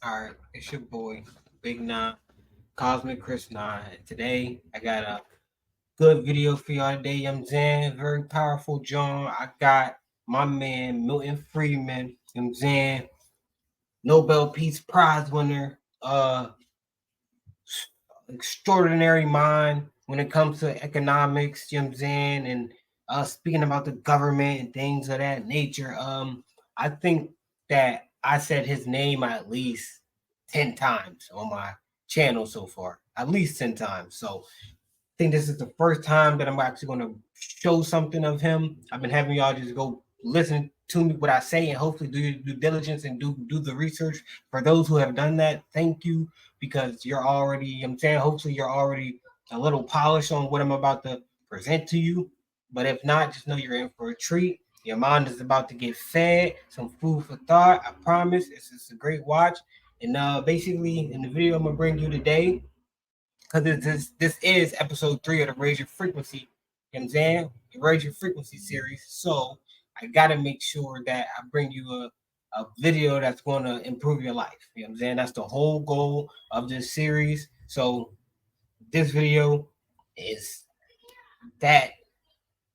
All right, it's your boy, Big Nine, Cosmic Chris Nine. Today, I got a good video for y'all today. You know what I'm saying? Very powerful, John. I got my man, Milton Friedman. You know what I'm saying? Nobel Peace Prize winner. Extraordinary mind when it comes to economics, you know what I'm saying? And speaking about the government and things of that nature. I think that I said his name at least 10 times on my channel so far. At least 10 times. So I think this is the first time that I'm actually going to show something of him. I've been having y'all just go listen to me what I say and hopefully do your due diligence and do the research. For those who have done that, thank you because you're already, I'm saying, hopefully you're already a little polished on what I'm about to present to you. But if not, just know you're in for a treat. Your mind is about to get fed, some food for thought. I promise. It's a great watch. And basically, in the video I'm gonna bring you today, because this is episode 3 of the Raise Your Frequency. You know what I'm saying? The Raise Your Frequency series. So I gotta make sure that I bring you a video that's gonna improve your life. You know what I'm saying? That's the whole goal of this series. So this video is that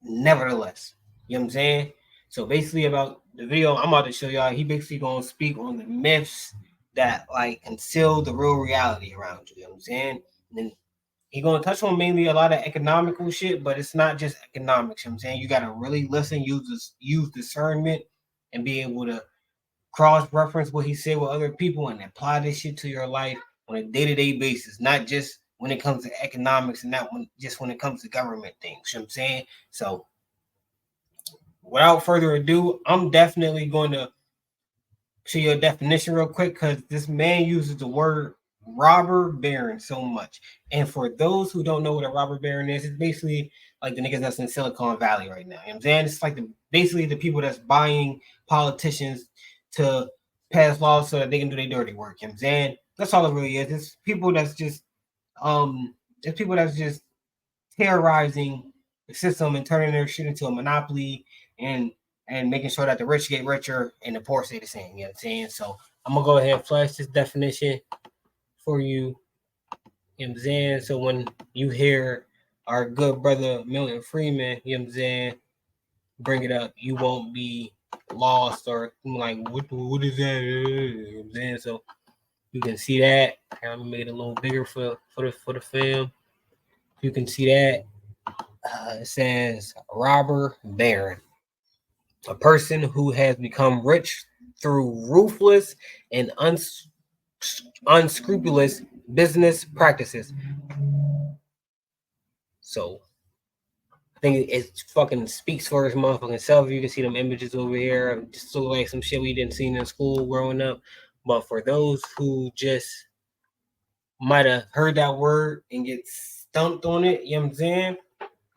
nevertheless. You know what I'm saying? So basically about the video I'm about to show y'all, he basically gonna speak on the myths that like conceal the real reality around you. You know what I'm saying? And he's gonna touch on mainly a lot of economical shit, but it's not just economics. You know what I'm saying? You gotta really listen, use discernment, and be able to cross-reference what he said with other people and apply this shit to your life on a day-to-day basis, not just when it comes to economics and not just when it comes to government things. You know what I'm saying? So without further ado, I'm definitely going to show you a definition real quick because this man uses the word robber baron so much. And for those who don't know what a robber baron is, it's basically like the niggas that's in Silicon Valley right now. You know what I'm saying? It's like basically the people that's buying politicians to pass laws so that they can do their dirty work. You know what I'm saying? That's all it really is. It's people that's just it's people that's just terrorizing the system and turning their shit into a monopoly and making sure that the rich get richer and the poor stay the same. You know what I'm saying? So I'm gonna go ahead and flash this definition for you. You know what I'm saying? So when you hear our good brother Milton Friedman, you know what I'm saying, bring it up, you won't be lost or like what is that? You know what I'm saying? So you can see that. I made it a little bigger for the film. You can see that. It says robber baron, a person who has become rich through ruthless and unscrupulous business practices. So I think it fucking speaks for his motherfucking self. You can see them images over here. Just look like some shit we didn't see in school growing up. But for those who just might have heard that word and get stumped on it, you know what I'm saying?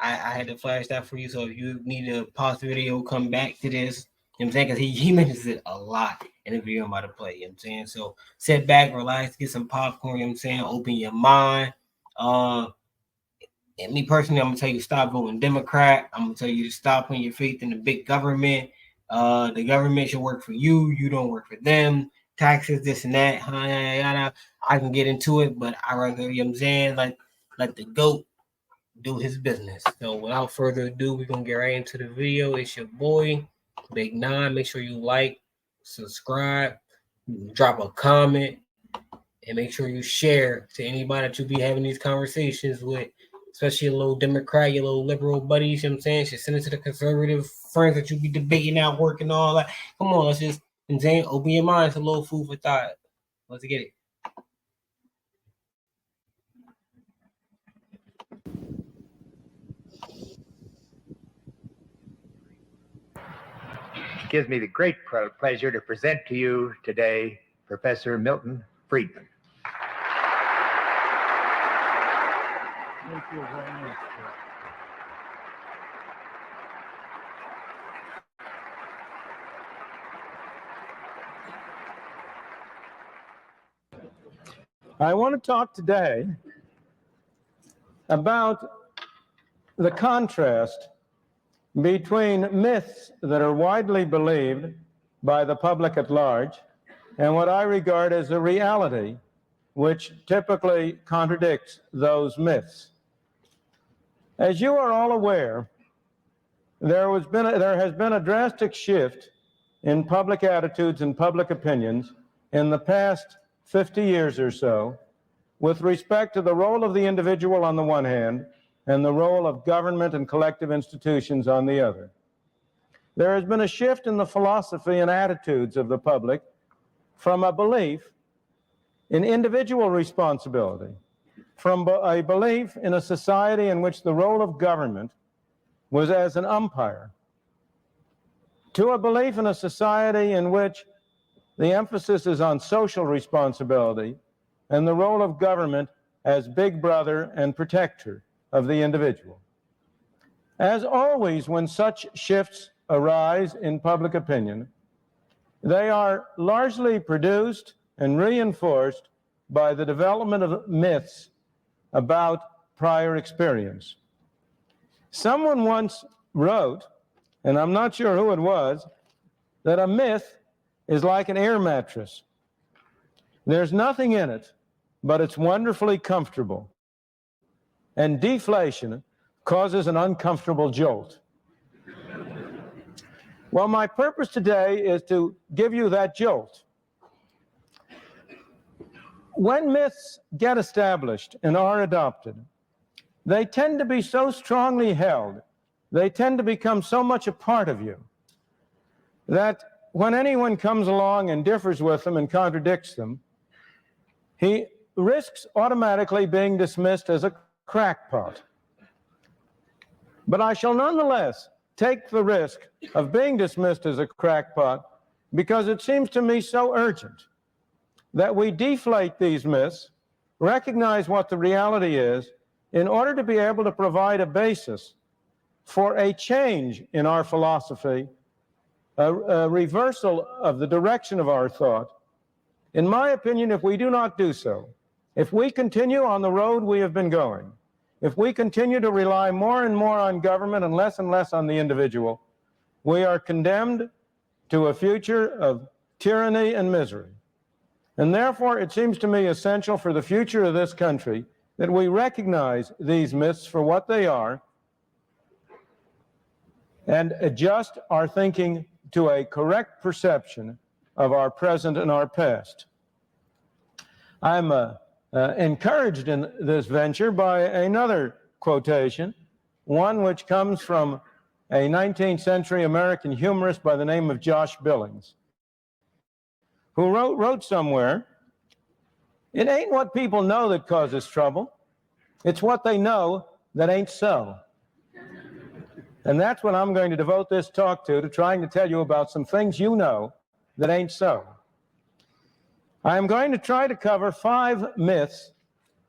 I had to flash that for you. So if you need to pause the video, come back to this. You know what I'm saying? Because he mentions it a lot in the video I'm about to play. You know what I'm saying? So sit back, relax, get some popcorn. You know what I'm saying? Open your mind. And me personally, I'm going to tell you stop voting Democrat. I'm going to tell you to stop putting your faith in the big government. The government should work for you. You don't work for them. Taxes, this and that. I can get into it, but I rather, you know what I'm saying? Like, let the GOAT do his business. So without further ado, we're gonna get right into the video. It's your boy, Big Nine. Make sure you like, subscribe, drop a comment, and make sure you share to anybody that you be having these conversations with, especially your little Democrat, your little liberal buddies, you know what I'm saying? Should send it to the conservative friends that you be debating out, working all that. Come on, let's just, you know what I'm saying, open your mind. It's a little food for thought. Let's get it. It gives me the great pleasure to present to you today Professor Milton Friedman. Thank you very much. I want to talk today about the contrast between myths that are widely believed by the public at large and what I regard as a reality which typically contradicts those myths. As you are all aware, there has been a drastic shift in public attitudes and public opinions in the past 50 years or so with respect to the role of the individual on the one hand and the role of government and collective institutions on the other. There has been a shift in the philosophy and attitudes of the public from a belief in individual responsibility, from a belief in a society in which the role of government was as an umpire, to a belief in a society in which the emphasis is on social responsibility and the role of government as big brother and protector of the individual. As always, when such shifts arise in public opinion, they are largely produced and reinforced by the development of myths about prior experience. Someone once wrote, and I'm not sure who it was, that a myth is like an air mattress. There's nothing in it, but it's wonderfully comfortable. And deflation causes an uncomfortable jolt. Well, my purpose today is to give you that jolt. When myths get established and are adopted, they tend to be so strongly held, they tend to become so much a part of you, that when anyone comes along and differs with them and contradicts them, he risks automatically being dismissed as a crackpot. But I shall nonetheless take the risk of being dismissed as a crackpot because it seems to me so urgent that we deflate these myths, recognize what the reality is, in order to be able to provide a basis for a change in our philosophy, a reversal of the direction of our thought. In my opinion, if we do not do so, if we continue on the road we have been going, if we continue to rely more and more on government and less on the individual, we are condemned to a future of tyranny and misery. And therefore, it seems to me essential for the future of this country that we recognize these myths for what they are and adjust our thinking to a correct perception of our present and our past. I'm encouraged in this venture by another quotation, one which comes from a 19th century American humorist by the name of Josh Billings, who wrote somewhere, "It ain't what people know that causes trouble, it's what they know that ain't so." And that's what I'm going to devote this talk to trying to tell you about some things you know that ain't so. I am going to try to cover 5 myths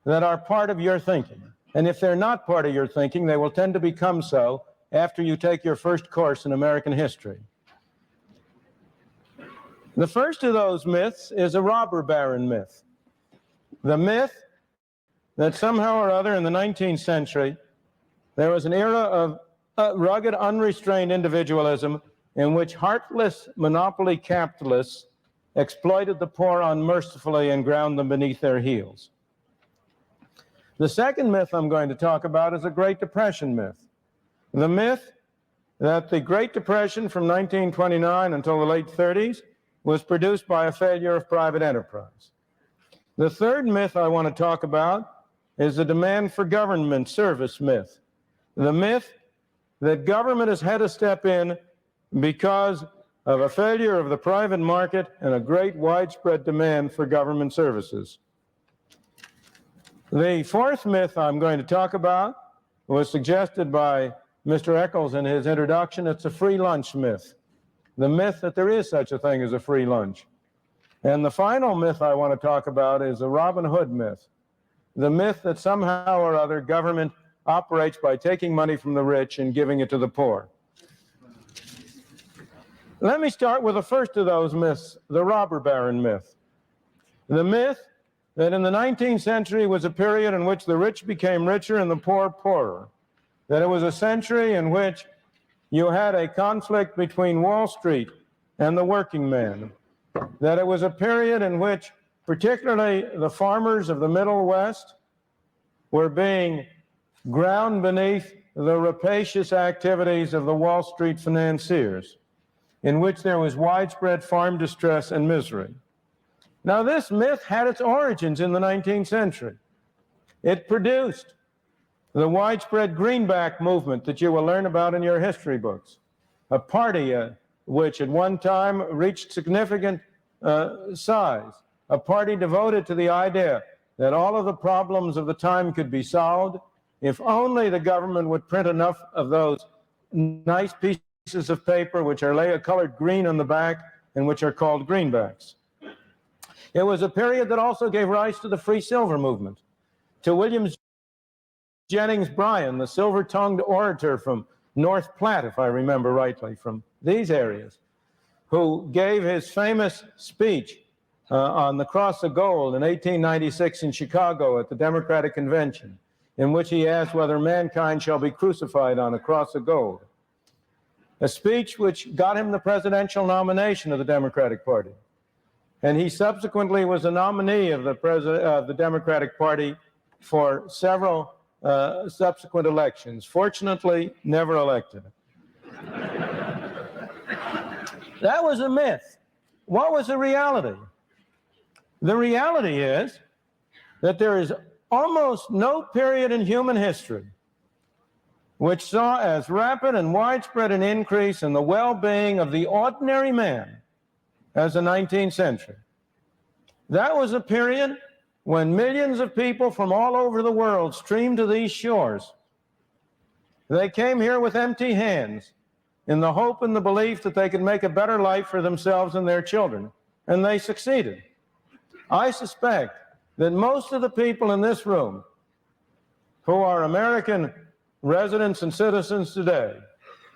that are part of your thinking. And if they're not part of your thinking, they will tend to become so after you take your first course in American history. The first of those myths is a robber baron myth. The myth that somehow or other in the 19th century, there was an era of rugged, unrestrained individualism in which heartless monopoly capitalists exploited the poor unmercifully and ground them beneath their heels. The second myth I'm going to talk about is a Great Depression myth. The myth that the Great Depression from 1929 until the late 30s was produced by a failure of private enterprise. The third myth I want to talk about is the demand for government service myth. The myth that government has had to step in because of a failure of the private market and a great widespread demand for government services. The fourth myth I'm going to talk about was suggested by Mr. Eccles in his introduction. It's a free lunch myth. The myth that there is such a thing as a free lunch. And the final myth I want to talk about is the Robin Hood myth. The myth that somehow or other government operates by taking money from the rich and giving it to the poor. Let me start with the first of those myths, the robber baron myth. The myth that in the 19th century was a period in which the rich became richer and the poor poorer. That it was a century in which you had a conflict between Wall Street and the working man. that it was a period in which particularly the farmers of the Middle West were being ground beneath the rapacious activities of the Wall Street financiers, in which there was widespread farm distress and misery. Now, this myth had its origins in the 19th century. It produced the widespread greenback movement that you will learn about in your history books, a party which at one time reached significant size, a party devoted to the idea that all of the problems of the time could be solved if only the government would print enough of those nice pieces of paper which are colored green on the back and which are called greenbacks. It was a period that also gave rise to the free silver movement, to William Jennings Bryan, the silver-tongued orator from North Platte, if I remember rightly, from these areas, who gave his famous speech on the Cross of Gold in 1896 in Chicago at the Democratic Convention, in which he asked whether mankind shall be crucified on a cross of gold. A speech which got him the presidential nomination of the Democratic Party. And he subsequently was a nominee of the Democratic Party for several subsequent elections. Fortunately, never elected. That was a myth. What was the reality? The reality is that there is almost no period in human history which saw as rapid and widespread an increase in the well-being of the ordinary man as the 19th century. That was a period when millions of people from all over the world streamed to these shores. They came here with empty hands in the hope and the belief that they could make a better life for themselves and their children, and they succeeded. I suspect that most of the people in this room who are American residents and citizens today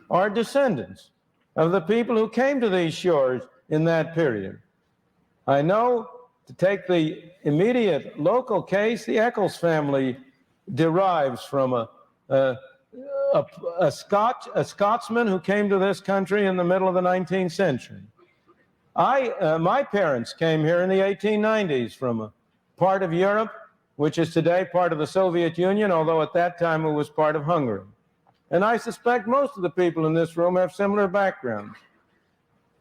are descendants of the people who came to these shores in that period. I know, to take the immediate local case, the Eccles family derives from a Scotsman who came to this country in the middle of the 19th century. My parents came here in the 1890s from a part of Europe, which is today part of the Soviet Union, although at that time it was part of Hungary. And I suspect most of the people in this room have similar backgrounds.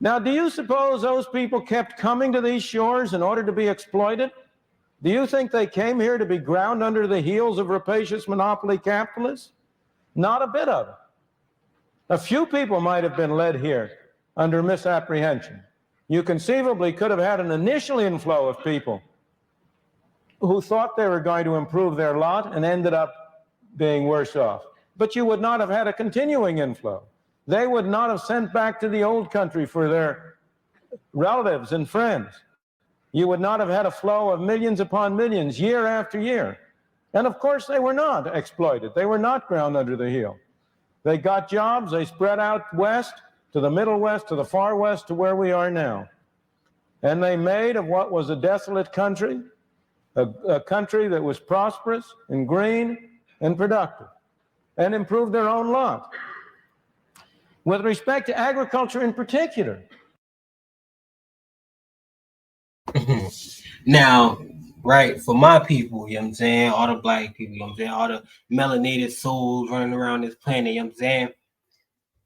Now, do you suppose those people kept coming to these shores in order to be exploited? Do you think they came here to be ground under the heels of rapacious monopoly capitalists? Not a bit of it. A few people might have been led here under misapprehension. You conceivably could have had an initial inflow of people who thought they were going to improve their lot and ended up being worse off. But you would not have had a continuing inflow. They would not have sent back to the old country for their relatives and friends. You would not have had a flow of millions upon millions year after year. And of course, they were not exploited. They were not ground under the heel. They got jobs. They spread out west, to the Middle West, to the far west, to where we are now. And they made of what was a desolate country, a country that was prosperous and green and productive, and improved their own lot. With respect to agriculture in particular. Now, right, for my people, you know what I'm saying, all the black people, you know what I'm saying, all the melanated souls running around this planet, you know what I'm saying,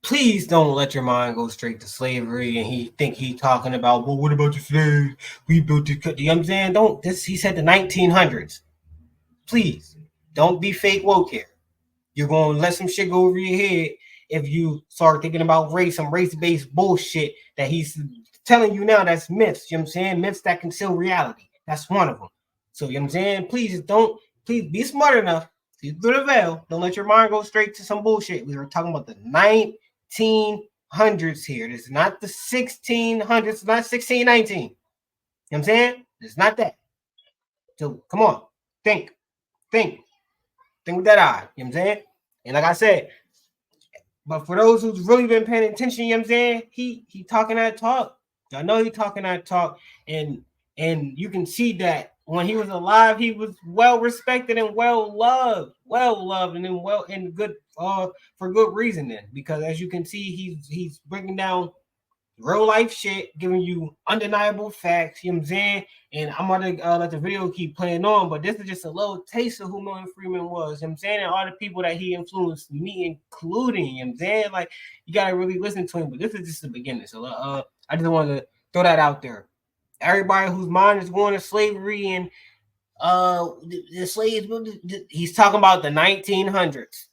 please don't let your mind go straight to slavery and he think he talking about, well, what about the slaves? We built the country, you know what I'm saying? Don't, this, he said the 1900s. Please, don't be fake woke here. You're going to let some shit go over your head if you start thinking about race, some race-based bullshit that he's telling you now that's myths, you know what I'm saying? Myths that conceal reality. That's one of them. So, you know what I'm saying? Please be smart enough. See through the veil. Don't let your mind go straight to some bullshit. We were talking about the 1900s here. This is not the 1600s. It's not 1619. You know what I'm saying? It's not that. So, come on. Think with that eye. You know what I'm saying? And like I said, but for those who's really been paying attention, you know what I'm saying? He talking that talk. I know he talking that talk. And you can see that when he was alive, he was well respected and well loved and good for good reason then. Because as you can see, he's breaking down real life shit, giving you undeniable facts, you know what I'm saying? And I'm gonna let the video keep playing on, but this is just a little taste of who Milton Friedman was, you know what I'm saying? And all the people that he influenced, me including, you know what I'm saying? Like, you gotta really listen to him, but this is just the beginning. So I just wanted to throw that out there. Everybody whose mind is going to slavery and the slaves, he's talking about the 1900s.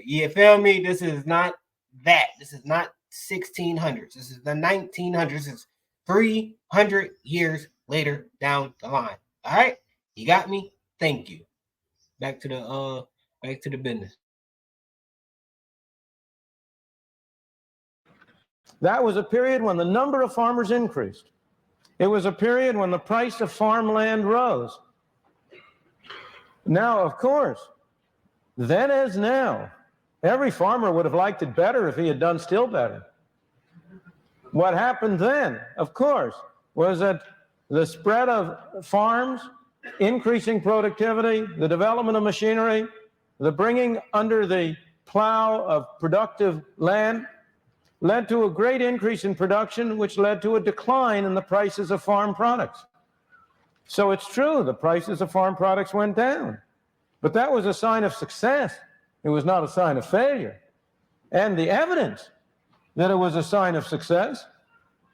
You feel me? This is not that. This is not 1600s. This is the 1900s. This is 300 years later down the line. All right, you got me. Thank you. Back to the business. That was a period when the number of farmers increased. It was a period when the price of farmland rose. Now, of course, then as now, every farmer would have liked it better if he had done still better. What happened then, of course, was that the spread of farms, increasing productivity, the development of machinery, the bringing under the plow of productive land led to a great increase in production, which led to a decline in the prices of farm products. So it's true, the prices of farm products went down. But that was a sign of success. It was not a sign of failure. And the evidence that it was a sign of success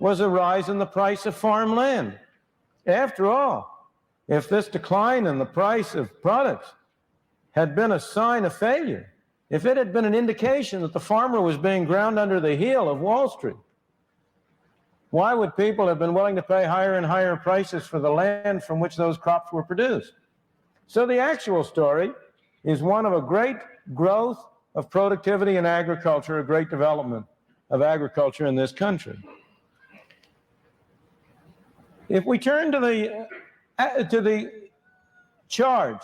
was a rise in the price of farmland. After all, if this decline in the price of products had been a sign of failure, if it had been an indication that the farmer was being ground under the heel of Wall Street, why would people have been willing to pay higher and higher prices for the land from which those crops were produced? So the actual story is one of a great growth of productivity in agriculture, a great development of agriculture in this country. If we turn to the charge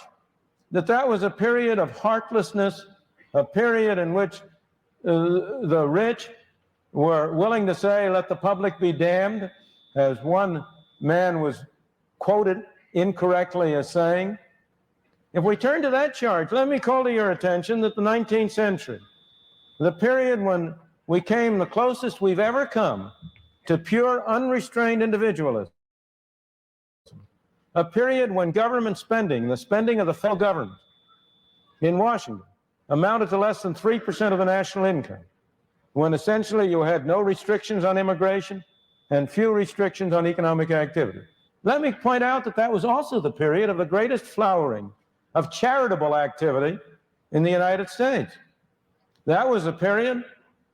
that was a period of heartlessness, a period in which the rich were willing to say, let the public be damned, as one man was quoted incorrectly as saying. If we turn to that charge, let me call to your attention that the 19th century, the period when we came the closest we've ever come to pure unrestrained individualism, a period when government spending, the spending of the federal government in Washington, amounted to less than 3% of the national income, when essentially you had no restrictions on immigration and few restrictions on economic activity. Let me point out that that was also the period of the greatest flowering of charitable activity in the United States. That was a period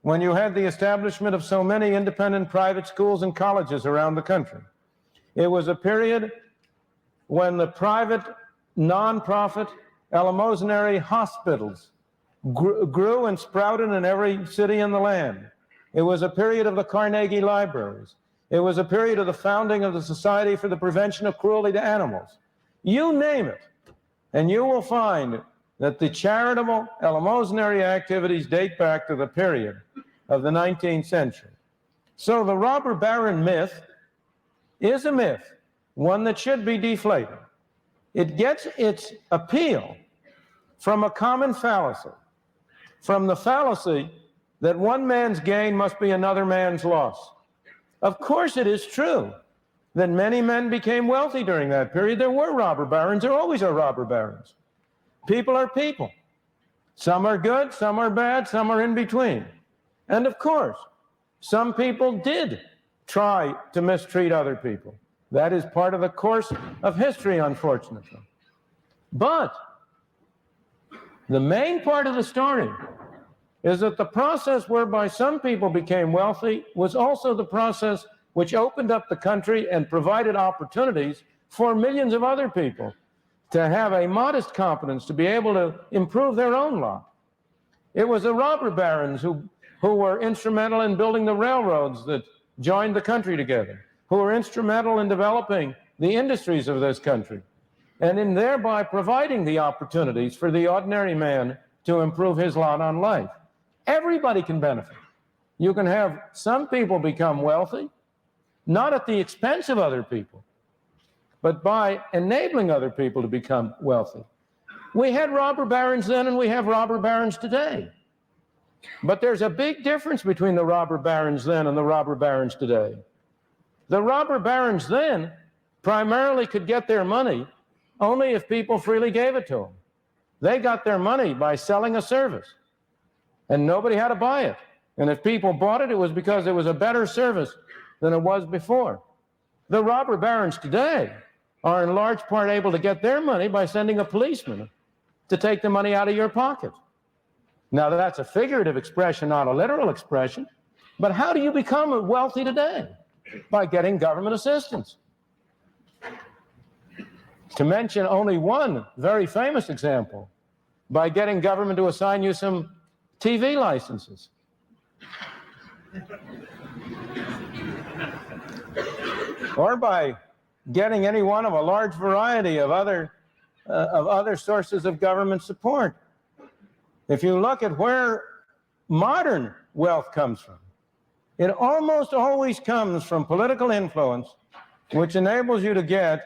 when you had the establishment of so many independent private schools and colleges around the country. It was a period when the private, nonprofit, eleemosynary hospitals grew and sprouted in every city in the land. It was a period of the Carnegie Libraries. It was a period of the founding of the Society for the Prevention of Cruelty to Animals. You name it, and you will find that the charitable, eleemosynary activities date back to the period of the 19th century. So the robber baron myth is a myth, one that should be deflated. It gets its appeal from a common fallacy, from the fallacy that one man's gain must be another man's loss. Of course it is true that many men became wealthy during that period. There were robber barons. There always are robber barons. People are people. Some are good, some are bad, some are in between. And of course, some people did try to mistreat other people. That is part of the course of history, unfortunately. But the main part of the story is that the process whereby some people became wealthy was also the process which opened up the country and provided opportunities for millions of other people to have a modest competence, to be able to improve their own lot. It was the robber barons who were instrumental in building the railroads that joined the country together, who were instrumental in developing the industries of this country, and in thereby providing the opportunities for the ordinary man to improve his lot on life. Everybody can benefit. You can have some people become wealthy, not at the expense of other people, but by enabling other people to become wealthy. We had robber barons then, and we have robber barons today. But there's a big difference between the robber barons then and the robber barons today. The robber barons then primarily could get their money only if people freely gave it to them. They got their money by selling a service, and nobody had to buy it. And if people bought it, it was because it was a better service than it was before. The robber barons today are in large part able to get their money by sending a policeman to take the money out of your pocket. Now, that's a figurative expression, not a literal expression. But how do you become wealthy today? By getting government assistance. To mention only one very famous example, by getting government to assign you some TV licenses. Or by getting any one of a large variety of other sources of government support. If you look at where modern wealth comes from, it almost always comes from political influence, which enables you to get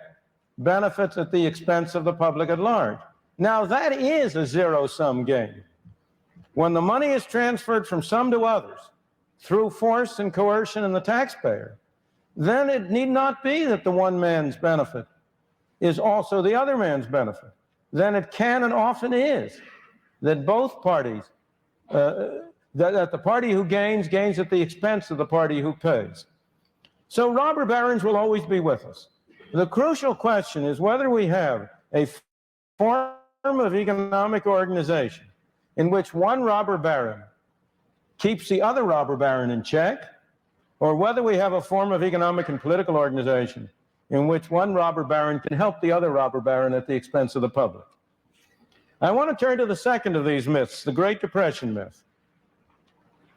benefits at the expense of the public at large. Now, that is a zero-sum game. When the money is transferred from some to others through force and coercion and the taxpayer, then it need not be that the one man's benefit is also the other man's benefit. Then it can and often is that both parties, that the party who gains at the expense of the party who pays. So robber barons will always be with us. The crucial question is whether we have a form of economic organization in which one robber baron keeps the other robber baron in check, or whether we have a form of economic and political organization in which one robber baron can help the other robber baron at the expense of the public. I want to turn to the second of these myths, the Great Depression myth.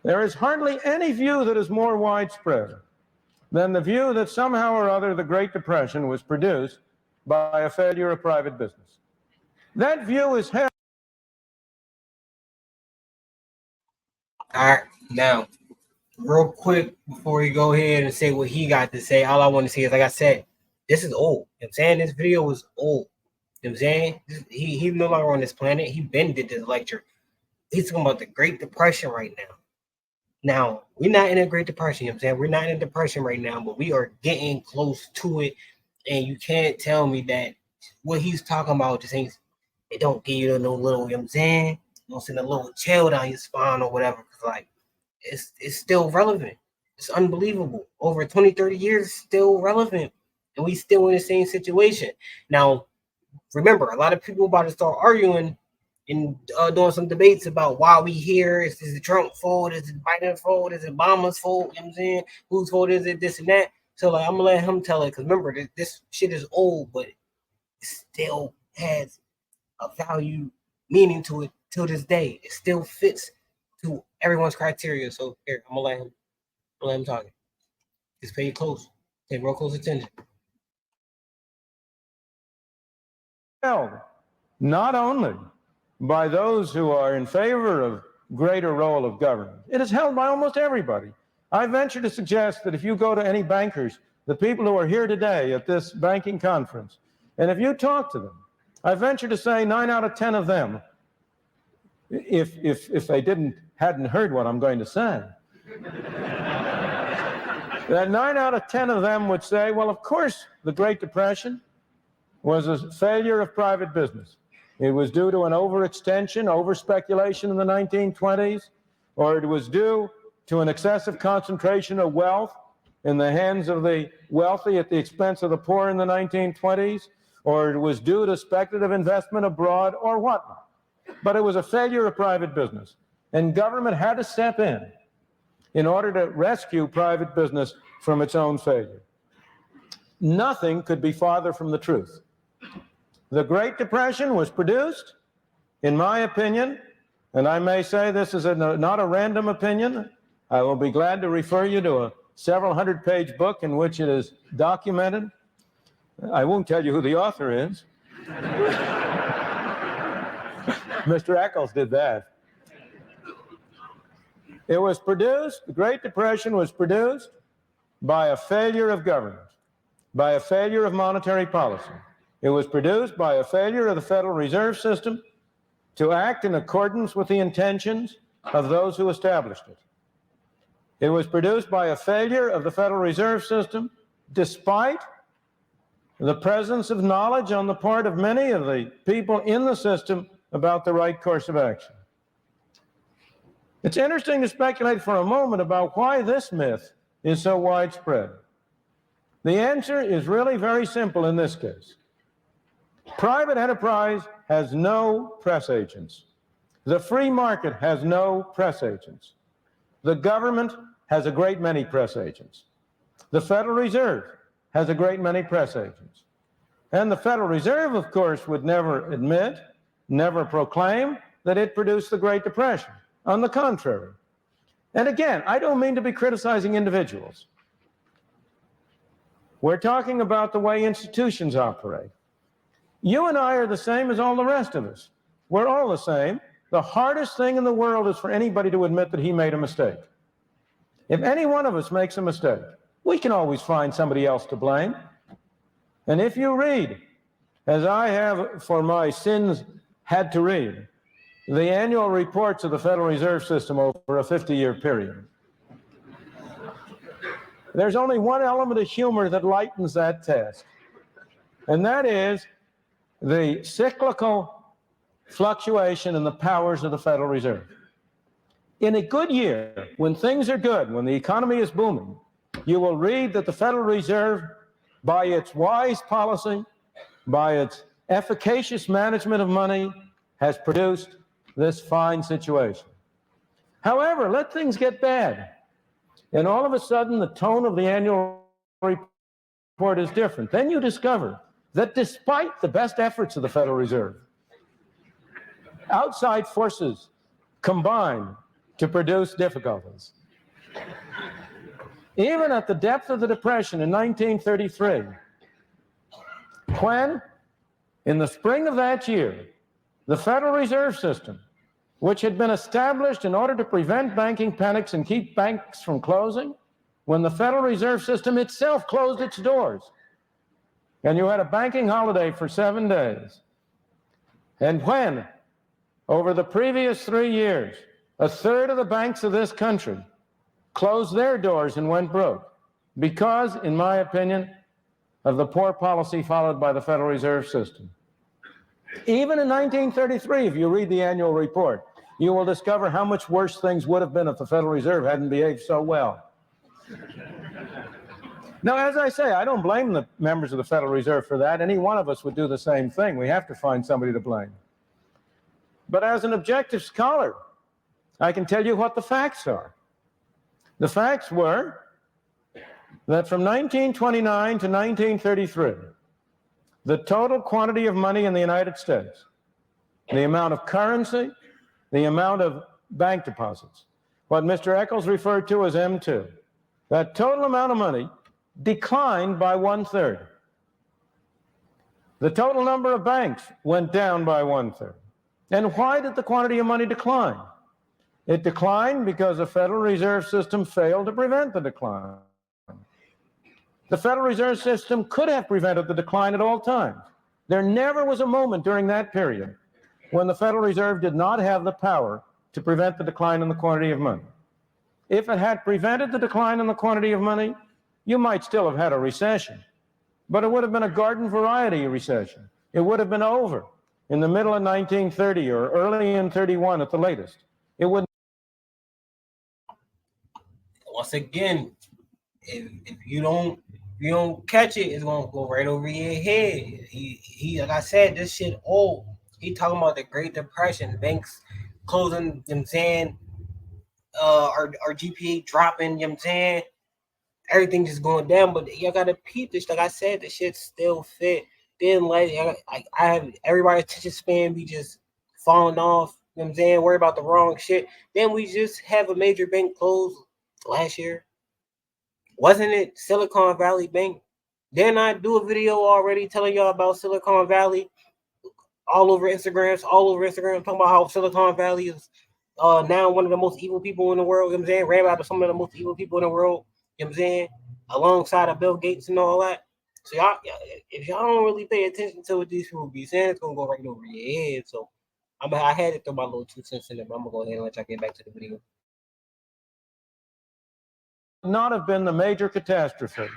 There is hardly any view that is more widespread than the view that somehow or other the Great Depression was produced by a failure of private business. That view is held. All right, now, real quick, before we go ahead and say what he got to say, all I want to say is, like I said, this is old. You know what I'm saying? This video is old. You know what I'm saying? He's no longer on this planet. He been did this lecture. He's talking about the Great Depression right now. Now, we're not in a Great Depression, you know what I'm saying? We're not in a depression right now, but we are getting close to it. And you can't tell me that what he's talking about just ain't, it don't give you no little, you know what I'm saying? You don't send a little chill down your spine or whatever. Because, like, it's still relevant. It's unbelievable. Over 20, 30 years, still relevant. And we still in the same situation. Now, remember, a lot of people about to start arguing and doing some debates about why we here. Is it Trump fault? Is it Biden's fault? Is it Obama's fault? You know what I'm saying? Whose fault is it? This and that. So, like, I'm going to let him tell it. Because remember, this shit is old, but it still has a value, meaning to it till this day. It still fits to everyone's criteria. So here, I'm gonna let him talk. Just pay close. Pay real close attention. Held not only by those who are in favor of greater role of government, it is held by almost everybody. I venture to suggest that if you go to any bankers, the people who are here today at this banking conference, and if you talk to them, I venture to say 9 out of 10 of them, if they hadn't heard what I'm going to say, that 9 out of 10 of them would say, well, of course, the Great Depression was a failure of private business. It was due to an overextension, over-speculation in the 1920s, or it was due to an excessive concentration of wealth in the hands of the wealthy at the expense of the poor in the 1920s, or it was due to speculative investment abroad, or whatnot. But it was a failure of private business, and government had to step in order to rescue private business from its own failure. Nothing could be farther from the truth. The Great Depression was produced, in my opinion, and I may say this is not a random opinion. I will be glad to refer you to a several hundred-page book in which it is documented. I won't tell you who the author is. Mr. Eccles did that. It was produced, the Great Depression was produced by a failure of government, by a failure of monetary policy. It was produced by a failure of the Federal Reserve System to act in accordance with the intentions of those who established it. It was produced by a failure of the Federal Reserve System, despite the presence of knowledge on the part of many of the people in the system about the right course of action. It's interesting to speculate for a moment about why this myth is so widespread. The answer is really very simple in this case. Private enterprise has no press agents. The free market has no press agents. The government has a great many press agents. The Federal Reserve has a great many press agents. And the Federal Reserve, of course, would never admit, never proclaim that it produced the Great Depression. On the contrary. And again, I don't mean to be criticizing individuals. We're talking about the way institutions operate. You and I are the same as all the rest of us. We're all the same. The hardest thing in the world is for anybody to admit that he made a mistake. If any one of us makes a mistake, we can always find somebody else to blame. And if you read, as I have for my sins had to read, the annual reports of the Federal Reserve System over a 50-year period, there's only one element of humor that lightens that task, and that is the cyclical fluctuation in the powers of the Federal Reserve. In a good year, when things are good, when the economy is booming, you will read that the Federal Reserve, by its wise policy, by its efficacious management of money, has produced this fine situation. However, let things get bad, and all of a sudden the tone of the annual report is different. Then you discover that despite the best efforts of the Federal Reserve, outside forces combine to produce difficulties. Even at the depth of the Depression in 1933, when, in the spring of that year, the Federal Reserve System, which had been established in order to prevent banking panics and keep banks from closing, when the Federal Reserve System itself closed its doors, and you had a banking holiday for 7 days, and when, over the previous 3 years, a third of the banks of this country closed their doors and went broke because, in my opinion, of the poor policy followed by the Federal Reserve System. Even in 1933, if you read the annual report, you will discover how much worse things would have been if the Federal Reserve hadn't behaved so well. Now, as I say, I don't blame the members of the Federal Reserve for that. Any one of us would do the same thing. We have to find somebody to blame. But as an objective scholar, I can tell you what the facts are. The facts were that from 1929 to 1933, the total quantity of money in the United States, the amount of currency, the amount of bank deposits, what Mr. Eccles referred to as M2, that total amount of money declined by 1/3. The total number of banks went down by 1/3. And why did the quantity of money decline? It declined because the Federal Reserve System failed to prevent the decline. The Federal Reserve System could have prevented the decline at all times. There never was a moment during that period when the Federal Reserve did not have the power to prevent the decline in the quantity of money. If it had prevented the decline in the quantity of money, you might still have had a recession, but it would have been a garden variety recession. It would have been over in the middle of 1930 or early in 31 at the latest. It would. Once again, if you don't catch it, it's gonna go right over your head. He like I said, this shit old. He talking about the Great Depression, banks closing, you know what I'm saying, our GPA dropping, you know what I'm saying, everything just going down. But y'all gotta peep this. Like I said, the shit still fit. Then like I have everybody's attention span be just falling off, you know what I'm saying, worry about the wrong shit. Then we just have a major bank close last year. Wasn't it Silicon Valley Bank? Didn't I do a video already telling y'all about Silicon Valley? All over Instagram, talking about how Silicon Valley is now one of the most evil people in the world, you know what I'm saying? Ran out of some of the most evil people in the world, you know what I'm saying? Alongside of Bill Gates and all that. So y'all, if y'all don't really pay attention to what these people be saying, it's gonna go right over your head. So I had to throw my little 2 cents in there, but I'm gonna go ahead and let y'all get back to the video. Not have been the major catastrophe,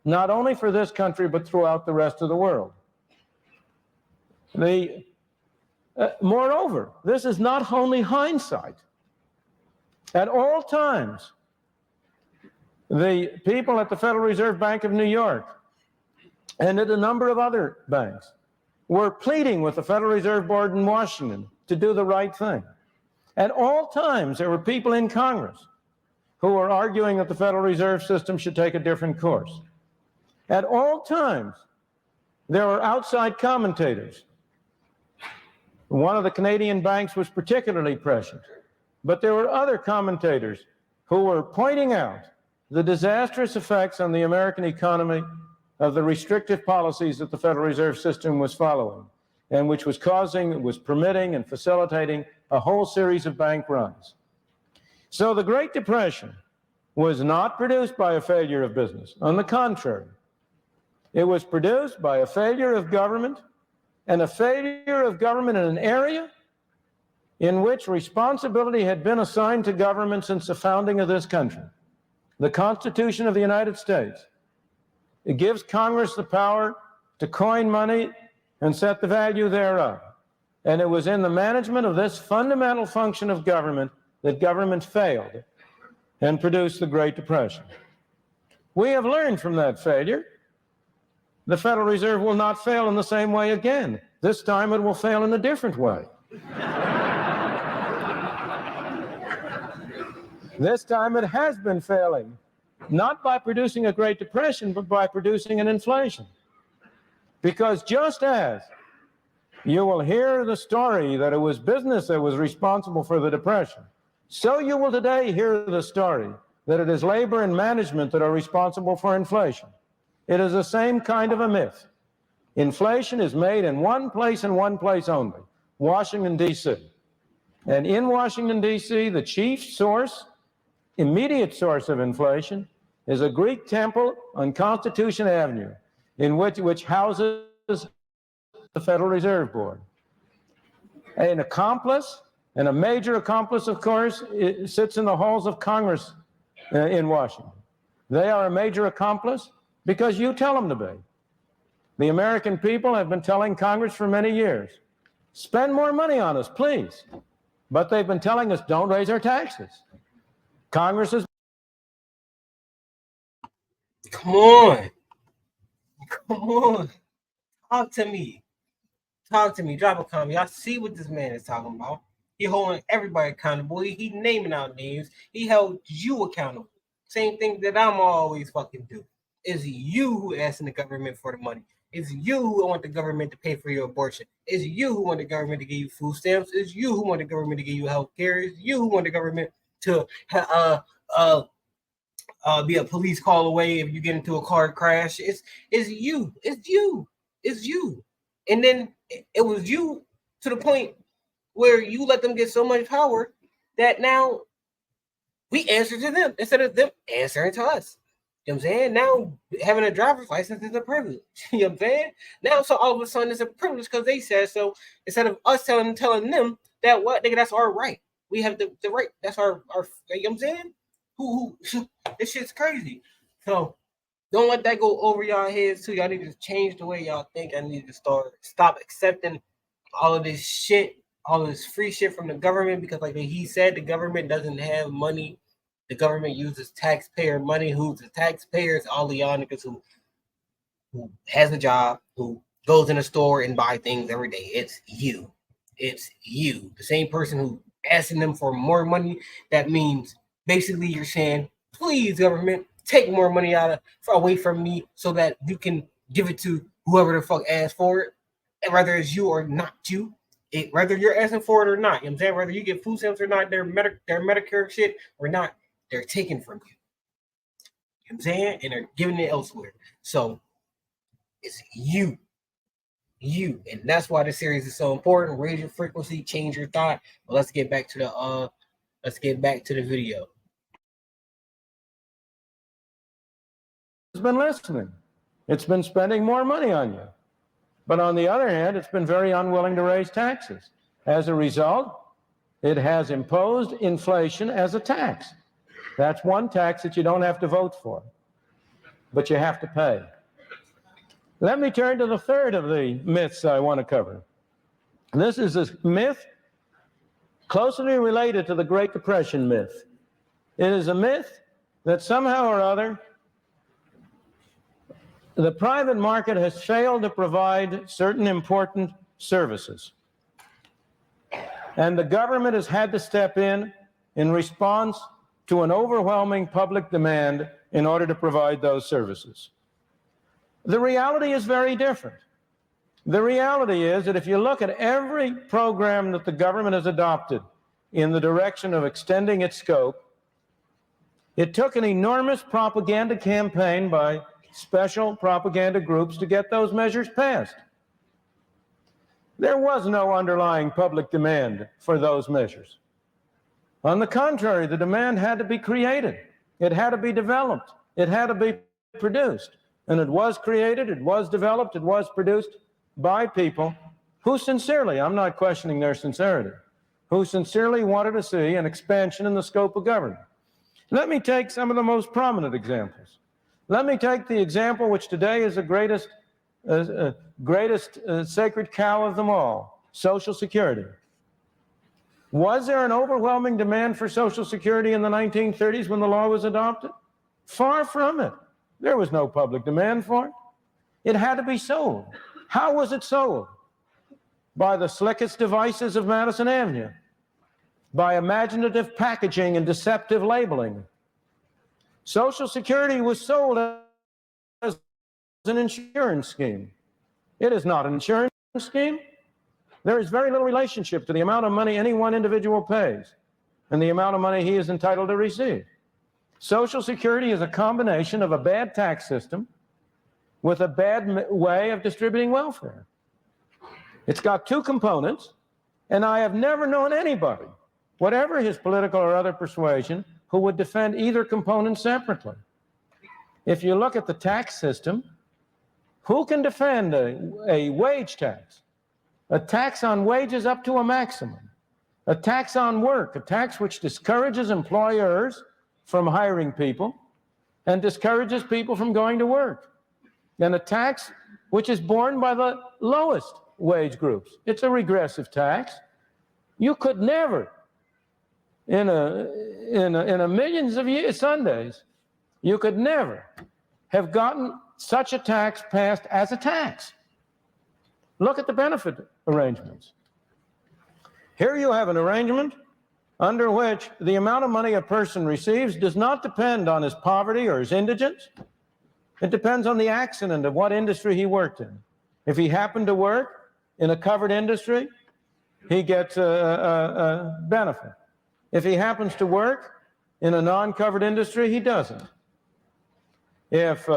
not only for this country, but throughout the rest of the world. Moreover, this is not only hindsight. At all times, the people at the Federal Reserve Bank of New York and at a number of other banks were pleading with the Federal Reserve Board in Washington to do the right thing. At all times, there were people in Congress who were arguing that the Federal Reserve System should take a different course. At all times, there were outside commentators. One of the Canadian banks was particularly prescient, but there were other commentators who were pointing out the disastrous effects on the American economy of the restrictive policies that the Federal Reserve System was following, and which was permitting and facilitating a whole series of bank runs. So the Great Depression was not produced by a failure of business. On the contrary, it was produced by a failure of government, and a failure of government in an area in which responsibility had been assigned to government since the founding of this country. The Constitution of the United States. It gives Congress the power to coin money and set the value thereof. And it was in the management of this fundamental function of government that government failed and produced the Great Depression. We have learned from that failure. The Federal Reserve will not fail in the same way again. This time it will fail in a different way. This time it has been failing, not by producing a Great Depression, but by producing an inflation. Because just as you will hear the story that it was business that was responsible for the Depression, so you will today hear the story that it is labor and management that are responsible for inflation. It is the same kind of a myth. Inflation is made in one place and one place only, Washington, D.C. And in Washington, D.C., the chief source, immediate source of inflation is a Greek temple on Constitution Avenue, which houses the Federal Reserve Board. An accomplice, and a major accomplice, of course, sits in the halls of Congress in Washington. They are a major accomplice because you tell them to be. The American people have been telling Congress for many years, spend more money on us, please. But they've been telling us, don't raise our taxes. Congress has... Come on. Come on. Talk to me. Talk to me. Drop a comment. Y'all see what this man is talking about. He holding everybody accountable. He naming out names. He held you accountable. Same thing that I'm always fucking do. It's you who asking the government for the money. It's you who want the government to pay for your abortion. It's you who want the government to give you food stamps. It's you who want the government to give you health care. It's you who want the government to be a police call away if you get into a car crash. It's you. It's you. It's you. And then it was you to the point where you let them get so much power that now we answer to them instead of them answering to us. You know what I'm saying? Now having a driver's license is a privilege. You know what I'm saying? Now so all of a sudden it's a privilege because they said so, instead of us telling them that what nigga, that's our right. We have the right. That's our you know what I'm saying? Who this shit's crazy. So don't let that go over y'all heads too. Y'all need to change the way y'all think. I need to stop accepting all of this shit, all of this free shit from the government, because like he said, the government doesn't have money. The government uses taxpayer money. Who's the taxpayers? All the y'all niggas who has a job, who goes in a store and buy things every day. It's you. It's you. The same person who asking them for more money. That means basically you're saying, please, government, take more money away from me so that you can give it to whoever the fuck asked for it, and whether it's you or not you. Whether you're asking for it or not, you know what I'm saying? Whether you get food stamps or not, their Medicare shit or not, they're taken from you. You know what I'm saying? And they're giving it elsewhere. So it's you. And that's why this series is so important. Raise your frequency, change your thought. But let's get back to the video. It's been listening. It's been spending more money on you. But on the other hand, it's been very unwilling to raise taxes. As a result, it has imposed inflation as a tax. That's one tax that you don't have to vote for, but you have to pay. Let me turn to the third of the myths I want to cover. This is a myth closely related to the Great Depression myth. It is a myth that somehow or other the private market has failed to provide certain important services. And the government has had to step in response to an overwhelming public demand in order to provide those services. The reality is very different. The reality is that if you look at every program that the government has adopted in the direction of extending its scope, it took an enormous propaganda campaign by special propaganda groups to get those measures passed. There was no underlying public demand for those measures. On the contrary, the demand had to be created. It had to be developed. It had to be produced. And it was created, it was developed, it was produced by people who sincerely, I'm not questioning their sincerity, who sincerely wanted to see an expansion in the scope of government. Let me take some of the most prominent examples. Let me take the example which today is the greatest sacred cow of them all, Social Security. Was there an overwhelming demand for Social Security in the 1930s when the law was adopted? Far from it. There was no public demand for it. It had to be sold. How was it sold? By the slickest devices of Madison Avenue, by imaginative packaging and deceptive labeling. Social Security was sold as an insurance scheme. It is not an insurance scheme. There is very little relationship to the amount of money any one individual pays and the amount of money he is entitled to receive. Social Security is a combination of a bad tax system with a bad way of distributing welfare. It's got two components, and I have never known anybody, whatever his political or other persuasion, who would defend either component separately. If you look at the tax system, who can defend a wage tax? A tax on wages up to a maximum. A tax on work, a tax which discourages employers from hiring people and discourages people from going to work. And a tax which is borne by the lowest wage groups. It's a regressive tax. You could never, in a millions of Sundays, you could never have gotten such a tax passed as a tax. Look at the benefit arrangements. Here you have an arrangement under which the amount of money a person receives does not depend on his poverty or his indigence. It depends on the accident of what industry he worked in. If he happened to work in a covered industry, he gets a benefit. If he happens to work in a non-covered industry, he doesn't. If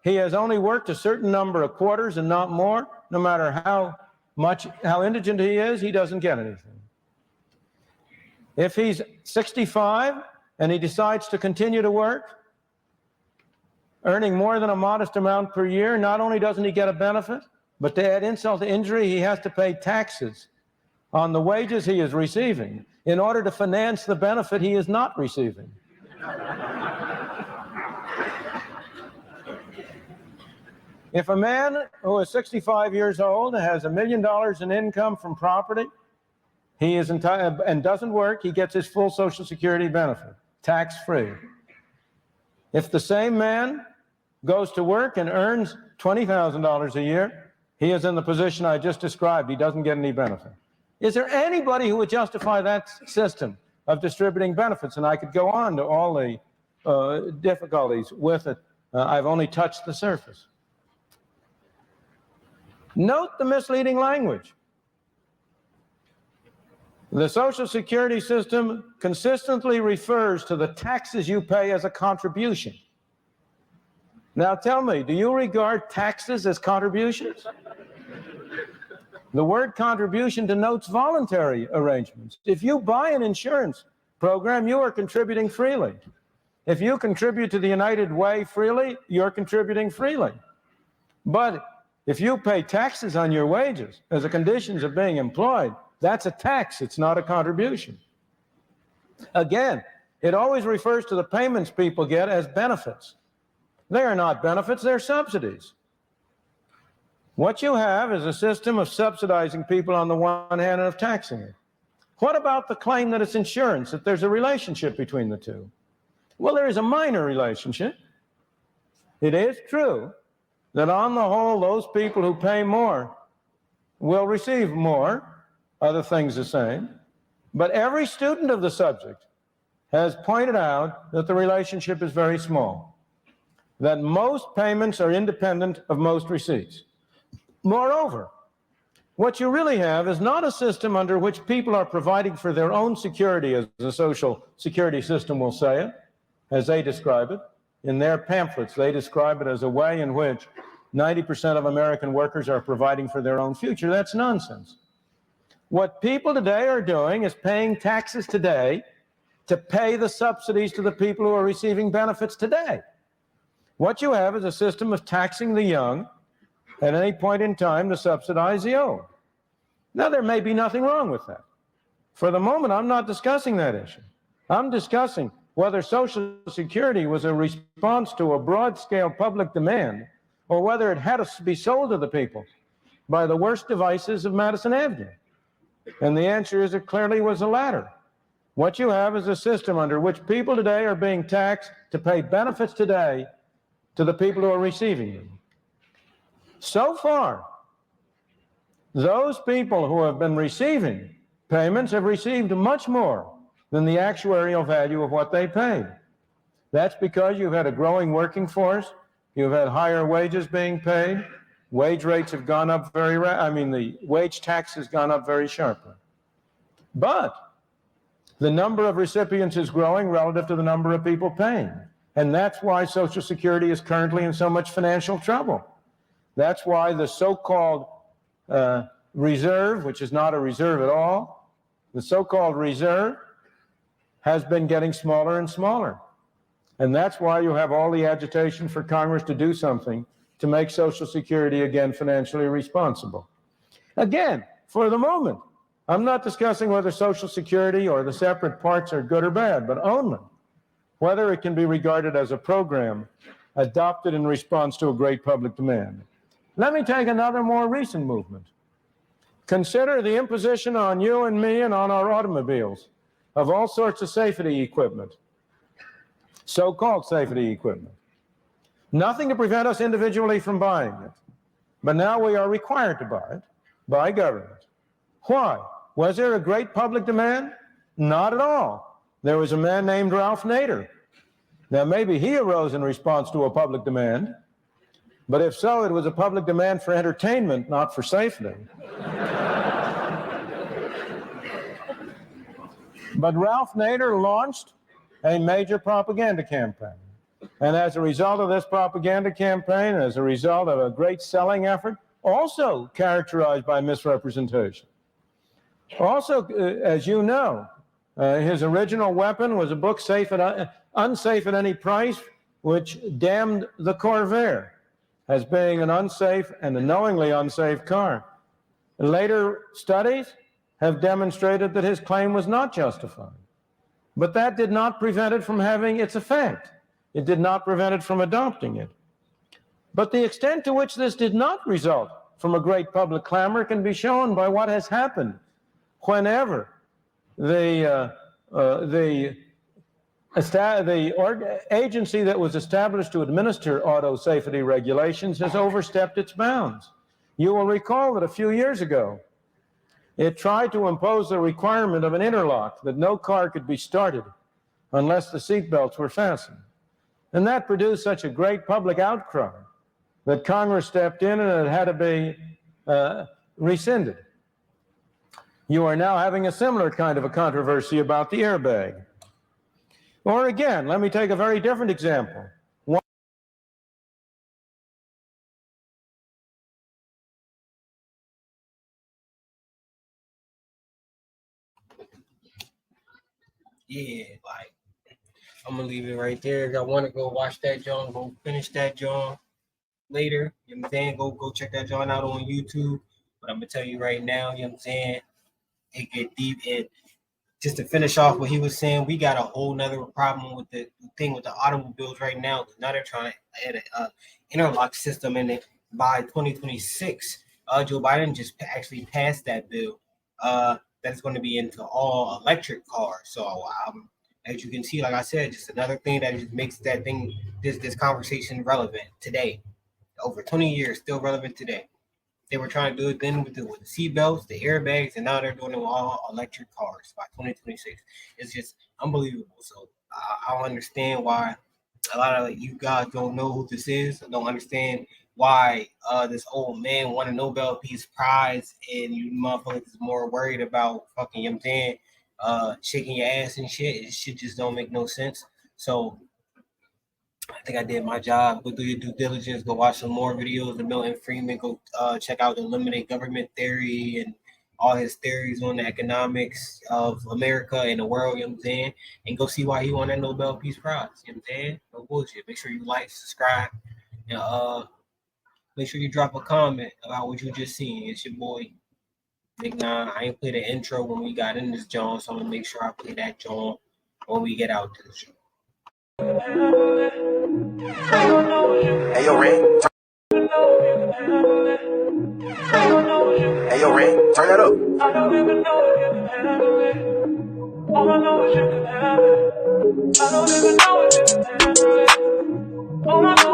he has only worked a certain number of quarters and not more, no matter how indigent he is, he doesn't get anything. If he's 65 and he decides to continue to work, earning more than a modest amount per year, not only doesn't he get a benefit, but to add insult to injury, he has to pay taxes on the wages he is receiving in order to finance the benefit he is not receiving. If a man who is 65 years old has $1 million in income from property, he is entitled and doesn't work, he gets his full Social Security benefit, tax-free. If the same man goes to work and earns $20,000 a year, he is in the position I just described. He doesn't get any benefit. Is there anybody who would justify that system of distributing benefits? And I could go on to all the difficulties with it. I've only touched the surface. Note the misleading language. The Social Security system consistently refers to the taxes you pay as a contribution. Now tell me, do you regard taxes as contributions? The word contribution denotes voluntary arrangements. If you buy an insurance program, you are contributing freely. If you contribute to the United Way freely, you're contributing freely. But if you pay taxes on your wages as a condition of being employed, That's a tax. It's not a contribution. Again, it always refers to the payments people get as benefits. They are not benefits, they're subsidies. What you have is a system of subsidizing people on the one hand and of taxing it. What about the claim that it's insurance, that there's a relationship between the two? Well, there is a minor relationship. It is true that on the whole, those people who pay more will receive more, other things the same. But every student of the subject has pointed out that the relationship is very small, that most payments are independent of most receipts. Moreover, what you really have is not a system under which people are providing for their own security, as the Social Security system will say it, as they describe it. In their pamphlets, they describe it as a way in which 90% of American workers are providing for their own future. That's nonsense. What people today are doing is paying taxes today to pay the subsidies to the people who are receiving benefits today. What you have is a system of taxing the young at any point in time to subsidize the old. Now, there may be nothing wrong with that. For the moment, I'm not discussing that issue. I'm discussing whether Social Security was a response to a broad-scale public demand or whether it had to be sold to the people by the worst devices of Madison Avenue. And the answer is it clearly was the latter. What you have is a system under which people today are being taxed to pay benefits today to the people who are receiving them. So far, those people who have been receiving payments have received much more than the actuarial value of what they paid. That's because you've had a growing working force, you've had higher wages being paid, wage rates have gone up the wage tax has gone up very sharply. But the number of recipients is growing relative to the number of people paying. And that's why Social Security is currently in so much financial trouble. That's why the so-called reserve, which is not a reserve at all, the so-called reserve has been getting smaller and smaller. And that's why you have all the agitation for Congress to do something to make Social Security again financially responsible. Again, for the moment, I'm not discussing whether Social Security or the separate parts are good or bad, but only whether it can be regarded as a program adopted in response to a great public demand. Let me take another more recent movement. Consider the imposition on you and me and on our automobiles of all sorts of safety equipment, so-called safety equipment. Nothing to prevent us individually from buying it, but now we are required to buy it by government. Why? Was there a great public demand? Not at all. There was a man named Ralph Nader. Now, maybe he arose in response to a public demand, but if so, it was a public demand for entertainment, not for safety. But Ralph Nader launched a major propaganda campaign. And as a result of this propaganda campaign, as a result of a great selling effort, also characterized by misrepresentation. Also, as you know, his original weapon was a book, Unsafe at Any Price, which damned the Corvair as being an unsafe and a knowingly unsafe car. Later studies have demonstrated that his claim was not justified. But that did not prevent it from having its effect. It did not prevent it from adopting it. But the extent to which this did not result from a great public clamor can be shown by what has happened whenever the agency that was established to administer auto safety regulations has overstepped its bounds. You will recall that a few years ago, it tried to impose the requirement of an interlock, that no car could be started unless the seatbelts were fastened. And that produced such a great public outcry that Congress stepped in and it had to be rescinded. You are now having a similar kind of a controversy about the airbag. Or again, let me take a very different example. Yeah, like, I'm gonna leave it right there. I want to go watch that John, go finish that John later. You know what I'm saying? Go check that John out on YouTube. But I'm gonna tell you right now, you know what I'm saying? it get deep. And just to finish off what he was saying, we got a whole nother problem with the thing with the automobiles right now. Now they're trying to add an interlock system in it by 2026. Joe Biden just actually passed that bill that's going to be into all electric cars. So as you can see, like I said, just another thing that just makes that thing, this conversation relevant today. Over 20 years, still relevant today. They were trying to do it then with the seat belts, the airbags, and now they're doing it with all electric cars by 2026. It's just unbelievable. So I don't understand why a lot of you guys don't know who this is. I don't understand why this old man won a Nobel Peace Prize and you motherfuckers is more worried about fucking, you know what I'm saying, shaking your ass and shit. It shit just don't make no sense. So I think I did my job. Go do your due diligence. Go watch some more videos of Milton Friedman. Go check out the limited government theory and all his theories on the economics of America and the world, you know what I'm saying? And go see why he won that Nobel Peace Prize, you know what I'm saying? No bullshit. Make sure you like, subscribe, and make sure you drop a comment about what you just seen. It's your boy, Big Nine. I ain't play the intro when we got in this John, so I'm going to make sure I play that John when we get out to the show. Hey yo, Ren. Hey yo, Ren. Turn that up. I don't even know if you can handle it. All I know is you can have it. I don't even know if you can handle it. All I know